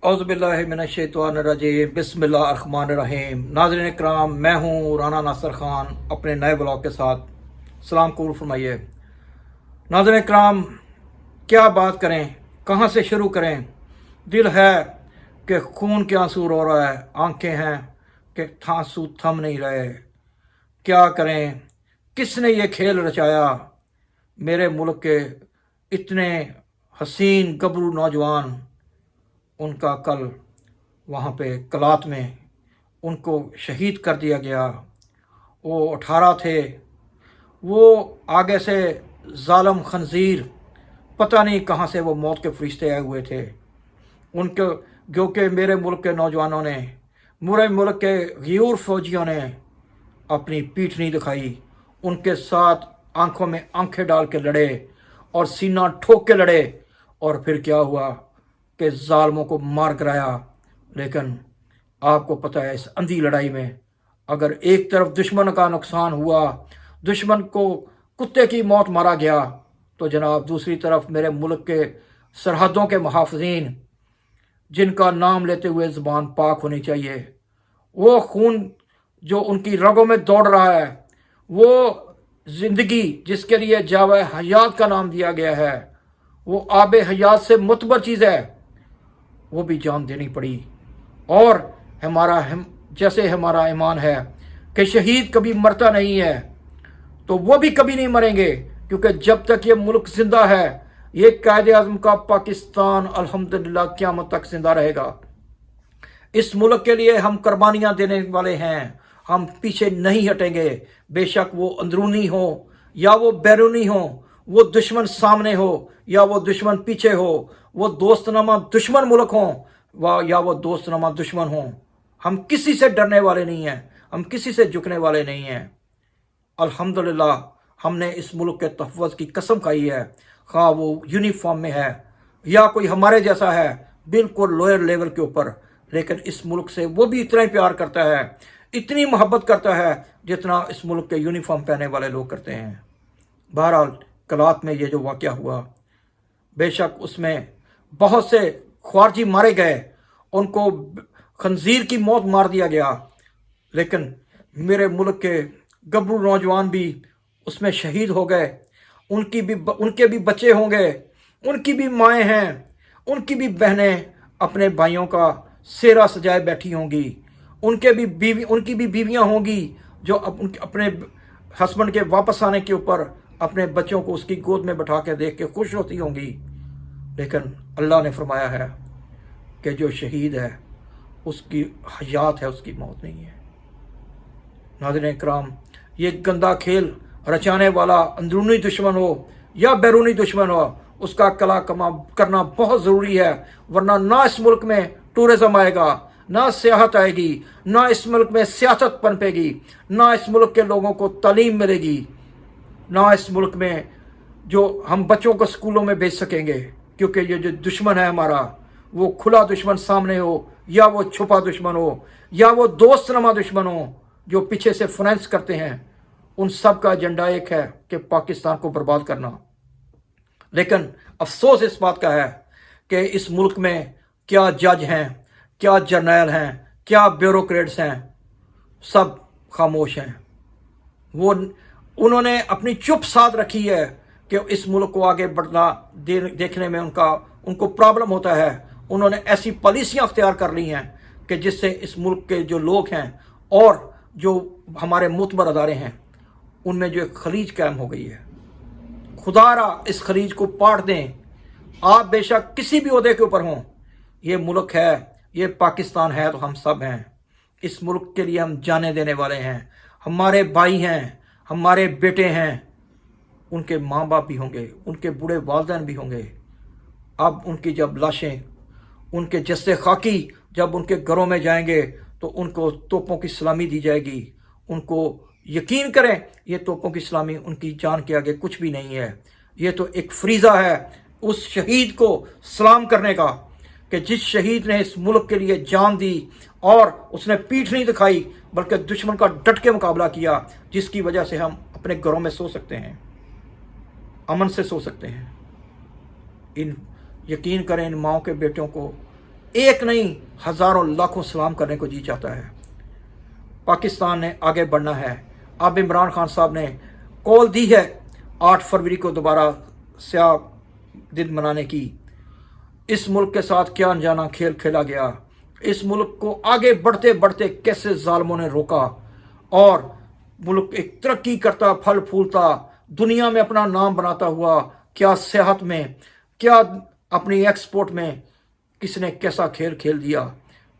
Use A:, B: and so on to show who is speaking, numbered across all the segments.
A: औज़ुबिल्लाहिमिनश्शैतानिर्रजीम बिस्मिल्लाहिर्रहमानिर्रहीम। नाज़रीन इकराम, मैं हूँ राना नासिर ख़ान अपने नए ब्लॉग के साथ। सलाम कबूल फरमाइए। नाज़रीन इकराम, क्या बात करें, कहाँ से शुरू करें। दिल है कि खून के आंसू रो रहा है, आंखें हैं कि आंसू थम नहीं रहे। क्या करें, किसने ये खेल रचाया। मेरे मुल्क के इतने हसीन गबरू नौजवान, उनका कल वहाँ पे कलात में उनको शहीद कर दिया गया। वो 18 थे। वो आगे से ज़ालिम खंजीर, पता नहीं कहाँ से वो मौत के फरिश्ते आए हुए थे। उनके जो कि मेरे मुल्क के नौजवानों ने, मेरे मुल्क के ग़यूर फ़ौजियों ने अपनी पीठ नहीं दिखाई। उनके साथ आंखों में आंखें डाल के लड़े और सीना ठोक के लड़े। और फिर क्या हुआ कि ज़ालिमों को मार गिराया। लेकिन आपको पता है, इस अंधी लड़ाई में अगर एक तरफ दुश्मन का नुकसान हुआ, दुश्मन को कुत्ते की मौत मारा गया, तो जनाब दूसरी तरफ मेरे मुल्क के सरहदों के मुहाफ़िज़ीन, जिनका नाम लेते हुए ज़ुबान पाक होनी चाहिए, वो खून जो उनकी रगों में दौड़ रहा है, वो ज़िंदगी जिसके लिए जावे हयात का नाम दिया गया है, वो आबे हयात से मुतबर चीज़ है, वो भी जान देनी पड़ी। और जैसे हमारा ईमान है कि शहीद कभी मरता नहीं है, तो वो भी कभी नहीं मरेंगे, क्योंकि जब तक ये मुल्क जिंदा है, ये कायदे आज़म का पाकिस्तान अल्हम्दुलिल्लाह क़यामत तक जिंदा रहेगा। इस मुल्क के लिए हम कुर्बानियाँ देने वाले हैं, हम पीछे नहीं हटेंगे। बेशक वो अंदरूनी हो या वो बैरूनी हो, वो दुश्मन सामने हो या वो दुश्मन पीछे हो, वो दोस्तनामा दुश्मन मुल्क हो या वो दोस्तनामा दुश्मन हो, हम किसी से डरने वाले नहीं हैं, हम किसी से झुकने वाले नहीं हैं। अल्हम्दुलिल्लाह हमने इस मुल्क के तहफ़्फ़ुज़ की कसम खाई है, खा वो यूनिफॉर्म में है या कोई हमारे जैसा है बिल्कुल लोअर लेवल के ऊपर, लेकिन इस मुल्क से वो भी इतना ही प्यार करता है, इतनी मोहब्बत करता है जितना इस मुल्क के यूनिफॉर्म पहने वाले लोग करते हैं। बहरहाल कलात में ये जो वाक़या हुआ, बेशक उसमें बहुत से ख्वारजी मारे गए, उनको खंजीर की मौत मार दिया गया, लेकिन मेरे मुल्क के गबरू नौजवान भी उसमें शहीद हो गए। उनके भी बच्चे होंगे, उनकी भी माएँ हैं, उनकी भी बहनें अपने भाइयों का सेहरा सजाए बैठी होंगी, उनकी भी बीवियाँ होंगी जो अपने हस्बैंड के वापस आने के ऊपर अपने बच्चों को उसकी गोद में बैठा के देख के खुश होती होंगी। लेकिन अल्लाह ने फरमाया है कि जो शहीद है उसकी हयात है, उसकी मौत नहीं है। नाज़रीन इकराम, ये गंदा खेल रचाने वाला अंदरूनी दुश्मन हो या बैरूनी दुश्मन हो, उसका कला कमा करना बहुत ज़रूरी है, वरना ना इस मुल्क में टूरिज़म आएगा, ना सियाहत आएगी, ना इस मुल्क में सियासत पनपेगी, ना इस मुल्क के लोगों को तालीम मिलेगी, ना इस मुल्क में जो हम बच्चों को स्कूलों में भेज सकेंगे। क्योंकि ये जो दुश्मन है हमारा, वो खुला दुश्मन सामने हो या वो छुपा दुश्मन हो या वो दोस्तनमा दुश्मन हो जो पीछे से फाइनेंस करते हैं, उन सब का एजेंडा एक है कि पाकिस्तान को बर्बाद करना। लेकिन अफसोस इस बात का है कि इस मुल्क में क्या जज हैं, क्या जर्नैल हैं, क्या ब्यूरोक्रेट्स हैं, सब खामोश हैं। उन्होंने अपनी चुप साध रखी है कि इस मुल्क को आगे बढ़ना देखने में उनको प्रॉब्लम होता है। उन्होंने ऐसी पॉलिसियाँ अख्तियार कर ली हैं कि जिससे इस मुल्क के जो लोग हैं और जो हमारे मुतबर अदारे हैं, उनमें जो एक खलीज कायम हो गई है। खुदारा इस खलीज को पाट दें। आप बेशक किसी भी ओहदे के ऊपर हों, ये मुल्क है, ये पाकिस्तान है, तो हम सब हैं। इस मुल्क के लिए हम जाने देने वाले हैं। हमारे भाई हैं, हमारे बेटे हैं, उनके माँ बाप भी होंगे, उनके बूढ़े वालिदैन भी होंगे। अब उनकी जब लाशें, उनके जस्से खाकी जब उनके घरों में जाएंगे, तो उनको तोपों की सलामी दी जाएगी। उनको यकीन करें, ये तोपों की सलामी उनकी जान के आगे कुछ भी नहीं है। ये तो एक फरीज़ा है उस शहीद को सलाम करने का, कि जिस शहीद ने इस मुल्क के लिए जान दी और उसने पीठ नहीं दिखाई, बल्कि दुश्मन का डट के मुकाबला किया, जिसकी वजह से हम अपने घरों में सो सकते हैं, अमन से सो सकते हैं। यकीन करें, इन माओं के बेटों को एक नहीं हज़ारों लाखों सलाम करने को जी चाहता है। पाकिस्तान ने आगे बढ़ना है। अब इमरान खान साहब ने कॉल दी है 8 फरवरी को दोबारा स्याह दिन मनाने की। इस मुल्क के साथ क्या अनजाना खेल खेला गया, इस मुल्क को आगे बढ़ते बढ़ते कैसे जालिमों ने रोका, और मुल्क एक तरक्की करता, फल फूलता, दुनिया में अपना नाम बनाता हुआ, क्या सेहत में, क्या अपनी एक्सपोर्ट में किसने कैसा खेल खेल दिया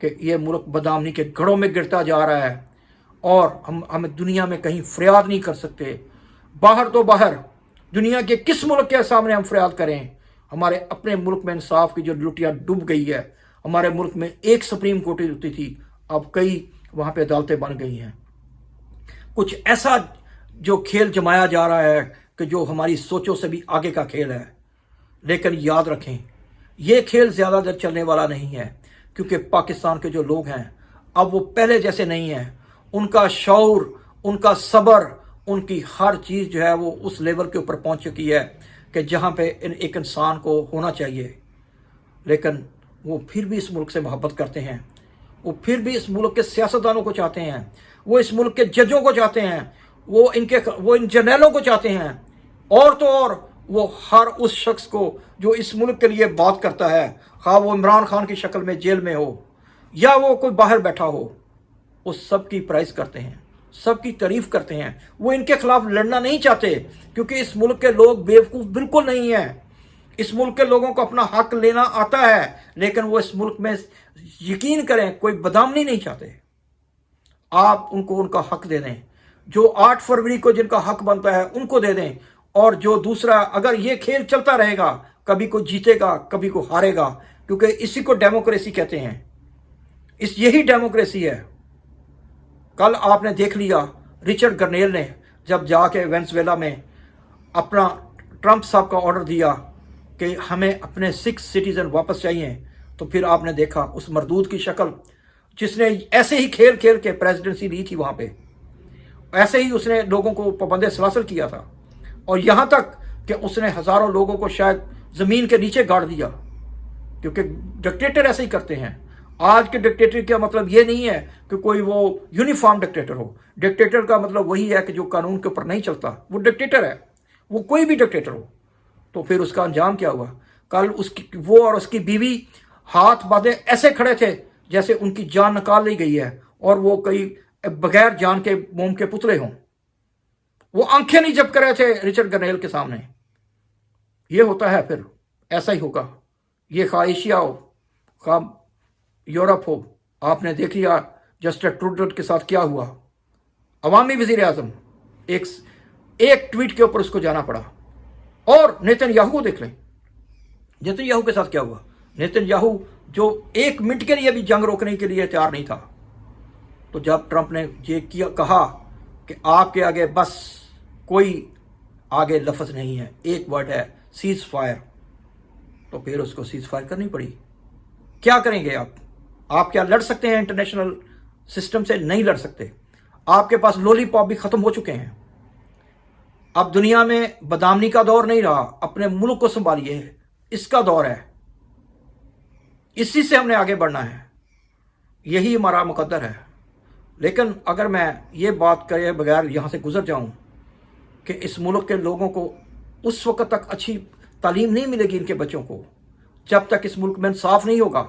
A: कि ये मुल्क बदनामी के घड़ों में गिरता जा रहा है। और हमें दुनिया में कहीं फरियाद नहीं कर सकते। बाहर तो बाहर दुनिया के किस मुल्क के सामने हम फरियाद करें। हमारे अपने मुल्क में इंसाफ की जो लुटिया डूब गई है। हमारे मुल्क में एक सुप्रीम कोर्ट होती थी, अब कई वहाँ पे अदालतें बन गई हैं। कुछ ऐसा जो खेल जमाया जा रहा है कि जो हमारी सोचों से भी आगे का खेल है। लेकिन याद रखें, ये खेल ज़्यादा देर चलने वाला नहीं है, क्योंकि पाकिस्तान के जो लोग हैं अब वो पहले जैसे नहीं हैं। उनका शऊर, उनका सब्र, उनकी हर चीज़ जो है वो उस लेवल के ऊपर पहुंच चुकी है कि जहां पे एक इंसान को होना चाहिए। लेकिन वो फिर भी इस मुल्क से मोहब्बत करते हैं, वो फिर भी इस मुल्क के सियासतदानों को चाहते हैं, वो इस मुल्क के जजों को चाहते हैं, वो इन जर्नलों को चाहते हैं, और तो और वो हर उस शख्स को जो इस मुल्क के लिए बात करता है, ख़ास वो इमरान खान की शक्ल में जेल में हो या वो कोई बाहर बैठा हो, उस सब की प्राइस करते हैं, सबकी तारीफ करते हैं। वो इनके खिलाफ लड़ना नहीं चाहते, क्योंकि इस मुल्क के लोग बेवकूफ़ बिल्कुल नहीं हैं। इस मुल्क के लोगों को अपना हक लेना आता है, लेकिन वो इस मुल्क में यकीन करें कोई बदनामी नहीं चाहते। आप उनको उनका हक दे दें, जो 8 फरवरी को जिनका हक बनता है उनको दे दें। और जो दूसरा, अगर ये खेल चलता रहेगा, कभी को जीतेगा कभी को हारेगा, क्योंकि इसी को डेमोक्रेसी कहते हैं। यही डेमोक्रेसी है। कल आपने देख लिया, रिचर्ड गर्नेल ने जब जाके वेनेजुएला में अपना ट्रंप साहब का ऑर्डर दिया कि हमें अपने 6 सिटीजन वापस चाहिए, तो फिर आपने देखा उस मरदूद की शक्ल, जिसने ऐसे ही खेल खेल के प्रेसिडेंसी ली थी वहाँ पे, ऐसे ही उसने लोगों को पाबंद सलासल किया था, और यहाँ तक कि उसने हज़ारों लोगों को शायद ज़मीन के नीचे गाड़ दिया, क्योंकि डिक्टेटर ऐसे ही करते हैं। आज के डिक्टेटर का मतलब ये नहीं है कि कोई वो यूनिफॉर्म डिक्टेटर हो। डिक्टेटर का मतलब वही है कि जो कानून के ऊपर नहीं चलता, वो डिक्टेटर है। वो कोई भी डिक्टेटर हो। तो फिर उसका अंजाम क्या हुआ? कल वो और उसकी बीवी हाथ बांधे ऐसे खड़े थे जैसे उनकी जान निकाल ली गई है, और वो कई बगैर जान के मोम के पुतले हों। वो आंखें नहीं झपक रहे थे रिचर्ड गर्नेल के सामने। ये होता है, फिर ऐसा ही होगा। ये खा एशिया हो, खा यूरोप हो। आपने देख लिया जस्टिन ट्रूडो के साथ क्या हुआ। अवामी वजीर आजम, एक ट्वीट के ऊपर उसको जाना पड़ा। और नेतन्याहू को देख लें, नेतन्याहू के साथ क्या हुआ। नेतन्याहू जो 1 मिनट के लिए भी जंग रोकने के लिए तैयार नहीं था, तो जब ट्रंप ने ये कहा कि आपके आगे बस कोई आगे लफ्ज़ नहीं है, एक वर्ड है सीज फायर, तो फिर उसको सीज फायर करनी पड़ी। क्या करेंगे आप क्या लड़ सकते हैं इंटरनेशनल सिस्टम से? नहीं लड़ सकते। आपके पास लॉलीपॉप भी ख़त्म हो चुके हैं। अब दुनिया में बदनामी का दौर नहीं रहा, अपने मुल्क को संभालिए, इसका दौर है। इसी से हमने आगे बढ़ना है, यही हमारा मुकद्दर है। लेकिन अगर मैं ये बात करे बगैर यहाँ से गुजर जाऊँ कि इस मुल्क के लोगों को उस वक्त तक अच्छी तालीम नहीं मिलेगी इनके बच्चों को, जब तक इस मुल्क में इंसाफ नहीं होगा,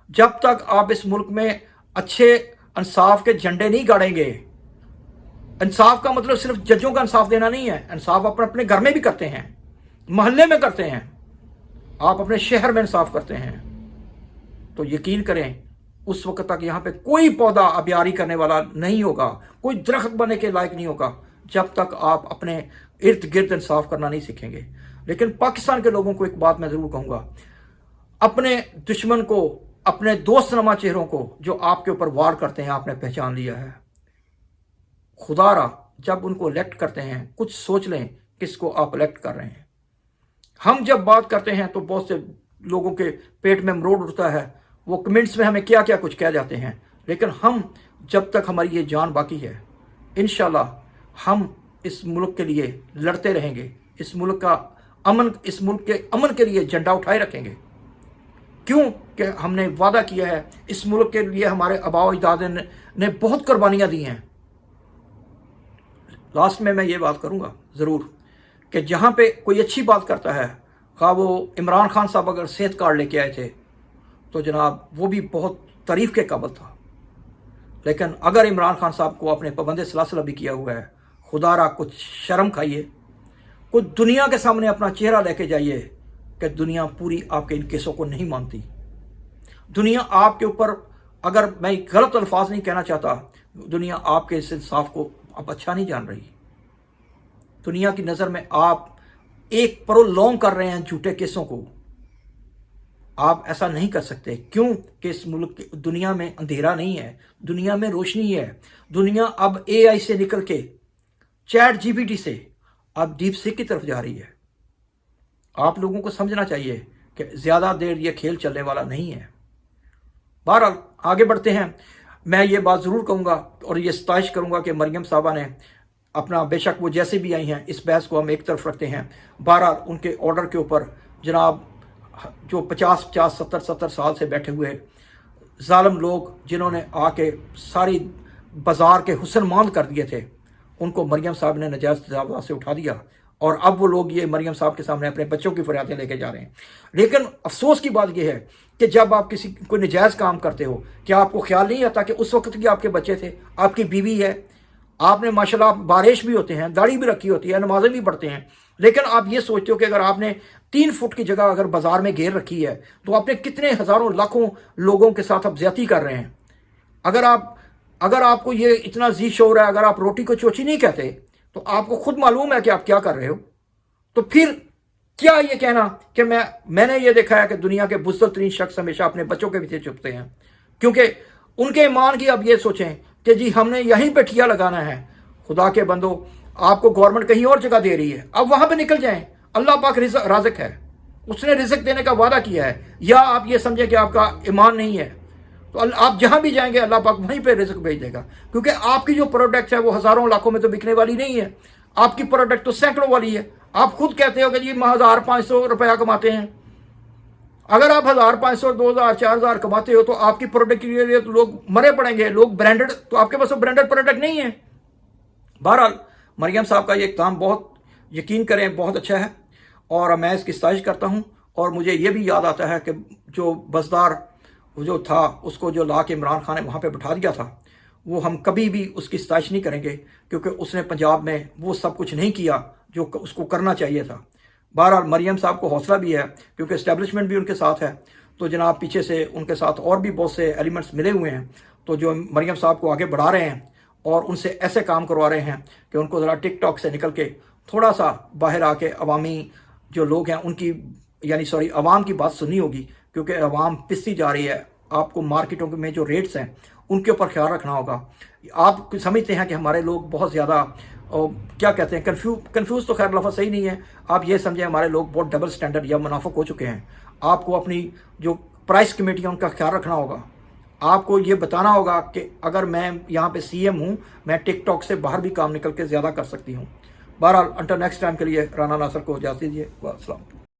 A: जब तक आप इस मुल्क में अच्छे इंसाफ के झंडे नहीं गाड़ेंगे। इंसाफ का मतलब सिर्फ जजों का इंसाफ देना नहीं है। इंसाफ अपने अपने घर में भी करते हैं, मोहल्ले में करते हैं, आप अपने शहर में इंसाफ करते हैं। तो यकीन करें उस वक्त तक यहाँ पे कोई पौधा आबियारी करने वाला नहीं होगा, कोई दरख्त बनने के लायक नहीं होगा, जब तक आप अपने इर्द गिर्द इंसाफ करना नहीं सीखेंगे। लेकिन पाकिस्तान के लोगों को एक बात मैं ज़रूर कहूँगा, अपने दुश्मन को, अपने दोस्त नमा चेहरों को जो आपके ऊपर वार करते हैं, आपने पहचान लिया है। खुदारा जब उनको इलेक्ट करते हैं, कुछ सोच लें किसको आप इलेक्ट कर रहे हैं। हम जब बात करते हैं तो बहुत से लोगों के पेट में मरोड़ उठता है, वो कमेंट्स में हमें क्या क्या कुछ कह जाते हैं। लेकिन हम जब तक हमारी ये जान बाकी है, इंशाल्लाह हम इस मुल्क के लिए लड़ते रहेंगे। इस मुल्क के अमन के लिए झंडा उठाए रखेंगे। क्यों कि हमने वादा किया है, इस मुल्क के लिए हमारे आबा अजदाद ने बहुत कुर्बानियाँ दी हैं। लास्ट में मैं ये बात करूँगा ज़रूर कि जहाँ पे कोई अच्छी बात करता है, खा वो इमरान खान साहब अगर सेहत कार्ड लेके आए थे तो जनाब वो भी बहुत तारीफ़ के काबिल था, लेकिन अगर इमरान खान साहब को अपने पाबंद सलासिल भी किया हुआ है, खुदारा कुछ शर्म खाइए, कुछ दुनिया के सामने अपना चेहरा लेके जाइए कि दुनिया पूरी आपके इन केसों को नहीं मानती। दुनिया आपके ऊपर, अगर मैं गलत अल्फाज नहीं कहना चाहता, दुनिया आपके इस इंसाफ को अब अच्छा नहीं जान रही। दुनिया की नज़र में आप एक प्रोलॉन्ग कर रहे हैं झूठे केसों को। आप ऐसा नहीं कर सकते। क्यों कि इस मुल्क की दुनिया में अंधेरा नहीं है, दुनिया में रोशनी है। दुनिया अब AI से निकल के चैट GPT से अब डीप सीक की तरफ जा रही है। आप लोगों को समझना चाहिए कि ज़्यादा देर ये खेल चलने वाला नहीं है। बहरहाल आगे बढ़ते हैं। मैं ये बात ज़रूर कहूँगा और ये सताइश करूँगा कि मरियम साहबा ने अपना, बेशक वो जैसे भी आई हैं, इस बहस को हम एक तरफ रखते हैं। बहरहाल उनके ऑर्डर के ऊपर जनाब जो 50-50, 70-70 साल से बैठे हुए जालिम लोग जिन्होंने आके सारी बाजार के हुस्न मांद कर दिए थे, उनको मरियम साहब ने नजायज़ तजावुज़ से उठा दिया और अब वो लोग ये मरियम साहब के सामने अपने बच्चों की फरियादें लेके जा रहे हैं। लेकिन अफसोस की बात यह है कि जब आप किसी कोई नजायज़ काम करते हो, क्या आपको ख्याल नहीं आता कि उस वक्त के आपके बच्चे थे, आपकी बीवी है, आपने माशाल्लाह बारिश भी होते हैं, दाढ़ी भी रखी होती है, नमाजें भी पढ़ते हैं, लेकिन आप ये सोचते हो कि अगर आपने 3 फुट की जगह अगर बाजार में घेर रखी है तो आपने कितने हज़ारों लाखों लोगों के साथ आप ज्यादती कर रहे हैं। अगर आपको ये इतना जी शोर है, अगर आप रोटी को चोची नहीं कहते तो आपको खुद मालूम है कि आप क्या कर रहे हो। तो फिर क्या ये कहना कि मैंने ये देखा है कि दुनिया के बुज़दिल तरीन शख्स हमेशा अपने बच्चों के पीछे छुपते हैं, क्योंकि उनके ईमान की अब ये सोचें कि जी हमने यहीं पे ठिया लगाना है। खुदा के बंदो, आपको गवर्नमेंट कहीं और जगह दे रही है, अब वहां पे निकल जाएं। अल्लाह पाक राज़िक है, उसने रिज़्क देने का वादा किया है। या आप ये समझें कि आपका ईमान नहीं है तो आप जहां भी जाएंगे अल्लाह पाक वहीं पे रिज़्क भेज देगा, क्योंकि आपकी जो प्रोडक्ट है वो हज़ारों लाखों में तो बिकने वाली नहीं है। आपकी प्रोडक्ट तो सैकड़ों वाली है। आप खुद कहते हो कि जी 1500 रुपया कमाते हैं। अगर आप 1500, 2000, 4000 कमाते हो तो आपकी प्रोडक्ट के लिए तो लोग मरे पड़ेंगे। लोग ब्रांडेड, तो आपके पास ब्रांडेड प्रोडक्ट नहीं है। बहरहाल मरियम साहब का ये काम बहुत, यकीन करें, बहुत अच्छा है और मैं इसकी सताइश करता हूँ। और मुझे ये भी याद आता है कि जो बसदार जो था उसको जो ला के इमरान खान ने वहाँ पे बिठा दिया था, वो हम कभी भी उसकी सताइश नहीं करेंगे, क्योंकि उसने पंजाब में वो सब कुछ नहीं किया जो उसको करना चाहिए था। बहरहाल मरियम साहब को हौसला भी है क्योंकि इस्टेब्लिशमेंट भी उनके साथ है, तो जनाब पीछे से उनके साथ और भी बहुत से एलिमेंट्स मिले हुए हैं, तो जो मरियम साहब को आगे बढ़ा रहे हैं और उनसे ऐसे काम करवा रहे हैं कि उनको ज़रा टिकटॉक से निकल के थोड़ा सा बाहर आके अवामी जो लोग हैं उनकी, यानी सॉरी, अवाम की बात सुननी होगी, क्योंकि अवाम पिसती जा रही है। आपको मार्केटों में जो रेट्स हैं उनके ऊपर ख्याल रखना होगा। आप समझते हैं कि हमारे लोग बहुत ज़्यादा क्या कहते हैं, कन्फ्यूज़ तो खैर लफ्ज़ सही नहीं है, आप ये समझें हमारे लोग बहुत डबल स्टैंडर्ड या मुनाफिक हो चुके हैं। आपको अपनी जो प्राइस कमेटियाँ उनका ख्याल रखना होगा। आपको ये बताना होगा कि अगर मैं यहाँ पे CM हूँ, मैं टिकटॉक से बाहर भी काम निकल के ज़्यादा कर सकती हूँ। बहरहाल अंटिल नेक्स्ट टाइम के लिए राना नासर को इजाज़त दीजिए। अस्सलाम।